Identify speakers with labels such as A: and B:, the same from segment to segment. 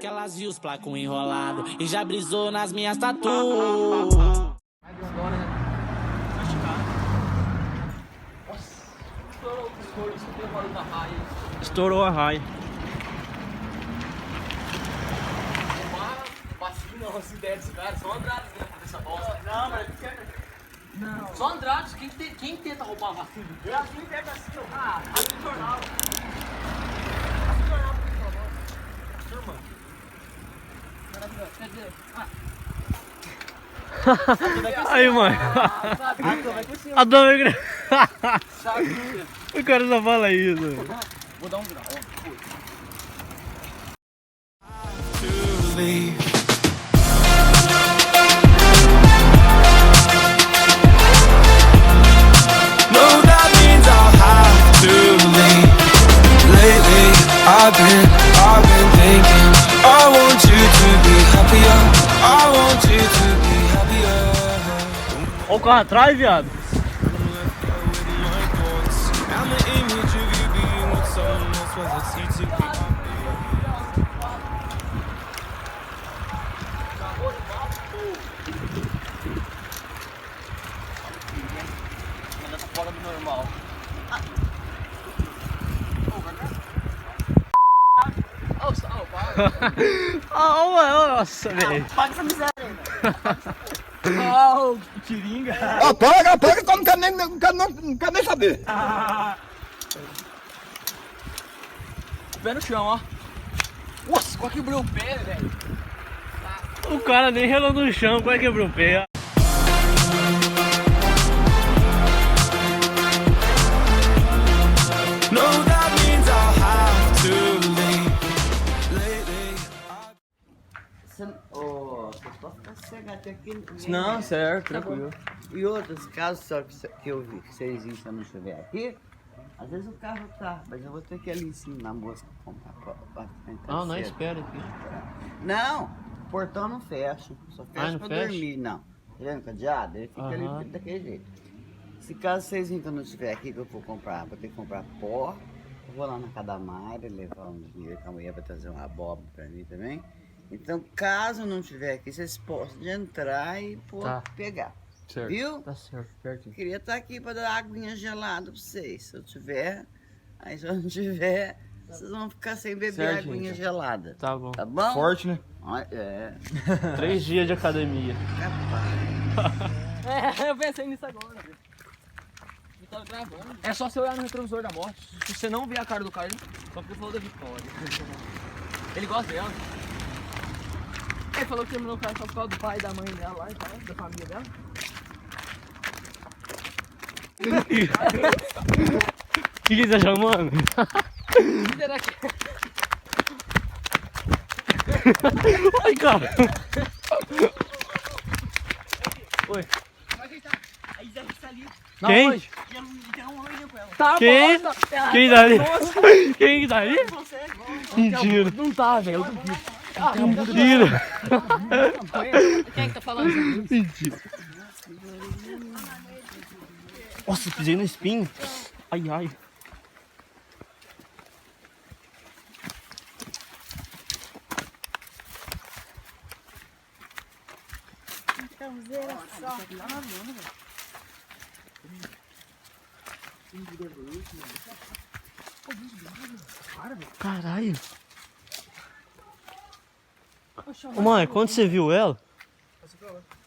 A: que elas viu os placos enrolado e já brisou nas minhas tatu.
B: Estourou a raia.
C: Não, as ideias desse cara, só Andrade mesmo dessa bosta. Não, mas não. Só Andrade, quem tenta roubar a vacina? Eu assim tenta assim, ah, abre o jornal. Abre o jornal, por favor. Turma. Quer dizer,
B: Aí, mãe. A dona é O cara só fala isso.
C: vou dar um grau, ó.
D: I've been thinking, I want you to be happier. I want you to be happier.
B: Olha o carro atrás, viado.
D: And the image of you being with someone else was a teaching me.
C: Mas essa fora do normal.
B: Nossa, velho.
C: Paga essa miséria aí, velho.
B: Tiringa.
E: Apaga, que eu não quero nem saber.
C: Pé no chão, ó. Nossa, quase quebrou o pé, velho.
B: O cara nem relou no chão, quase quebrou o pé.
D: No, that means I'll have to leave. Lately,
F: Pode ficar sossegado aqui.
C: Não, certo, tranquilo.
F: E outros casos só que eu vi que vocês se eu não estiver aqui, às vezes o carro tá, mas eu vou ter que ir ali em cima na moça comprar pra entrar
B: Ah, não,
F: cedo.
B: espera aqui.
F: Não, o portão não fecha, só fecha
B: não
F: pra
B: fecha?
F: dormir, não. Tá vendo, cadeado? Ele fica
B: Aham.
F: ali daquele jeito. Se caso vocês virem que eu não estiver aqui, que eu vou ter que comprar pó, eu vou lá na Cadamária levar um dinheiro que a mulher vai trazer uma abóbora pra mim também. Então, caso eu não estiver aqui, vocês possam entrar e
B: Tá.
F: pegar.
B: Certo.
F: Viu?
B: Tá certo, certinho.
F: Queria estar aqui para dar aguinha gelada pra vocês. Se eu tiver, aí se eu não tiver, vocês vão ficar sem beber
B: Certo,
F: aguinha
B: gente.
F: gelada.
B: Tá bom.
F: Tá bom?
B: Forte, né?
F: É.
B: 3 dias de academia.
C: Eu pensei nisso agora, velho. Eu tava gravando. É só você olhar no retrovisor da moto. Se você não ver a cara do cara, só porque falou da Vitória. Ele gosta dela. Ele falou que terminou o cara só por causa do pai e da mãe dela lá e tal, da família dela.
B: O que você tá chamando?
C: Será que...
B: Ai, cara. Oi. Quem?
C: Tá
B: Quem?
C: bom,
B: Quem tá ali? Quem que tá ali? Mentira.
C: Não tá, velho. Eu duvido.
B: Mentira.
C: Quem é que tá falando?
B: Mentira. Nossa, pisei no espinho. Ai, ai. Caralho. Ô, mãe, quando você viu ela?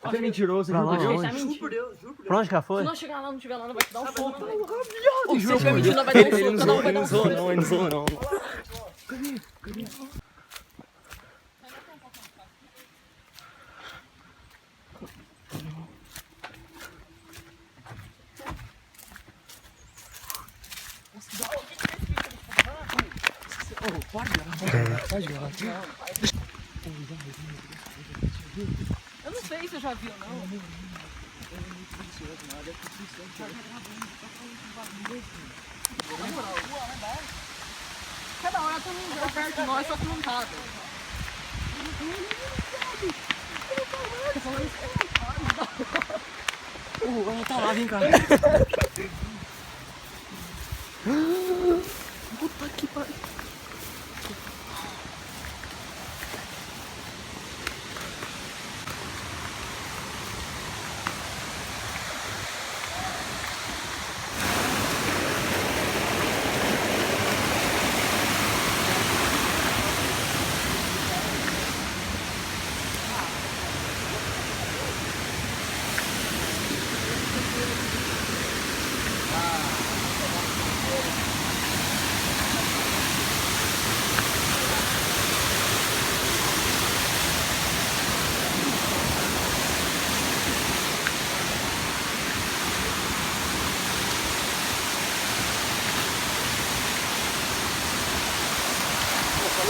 C: Você é mentiroso,
B: Pra lá,
C: juro
B: onde?
C: por Deus.
B: Pra onde que ela foi?
C: Se não chegar lá, não chegar lá, não vai te dar um soco. Se você estiver mentindo, não vai dar um soco. Cada um vai dar um soco.
B: Não, ele não zoou, não.
C: Eu não sei se eu já vi ou não. Cada hora tem um lugar perto de nós, só que não tá, velho. Ela tá lá, vem cá. Puta que pariu.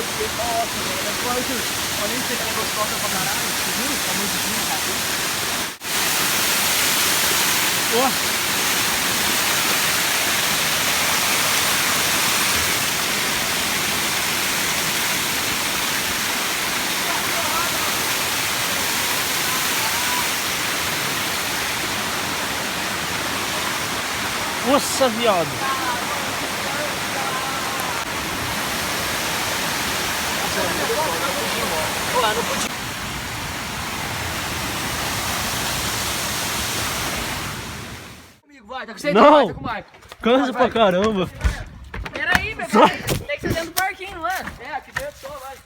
C: Nossa, velho. Olha aí, você tá gostosa pra caralho. Você viu? Tá muito lindo, cara.
B: Nossa, viado.
C: Lá, não podia. Comigo, vai, tá com sede?
B: Não.
C: Vai, tá com o Marco.
B: Cansa pra caramba.
C: Peraí, meu filho. Tem que ser dentro do parquinho, não é? É, aqui dentro só, vai.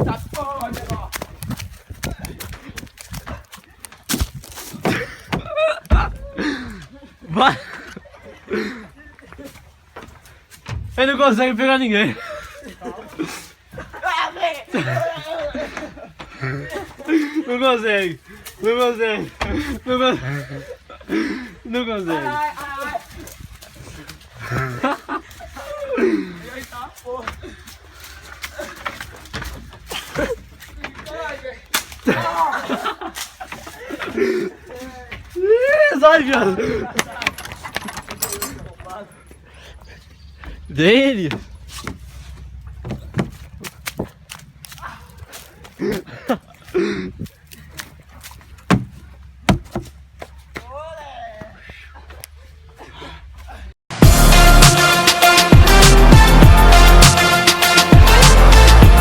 C: Tá foda, ó.
B: Vai. Ele não consegue pegar ninguém. Não consegue. Não consegue. Não consegue. Não consegue. Sai, viado. Dele.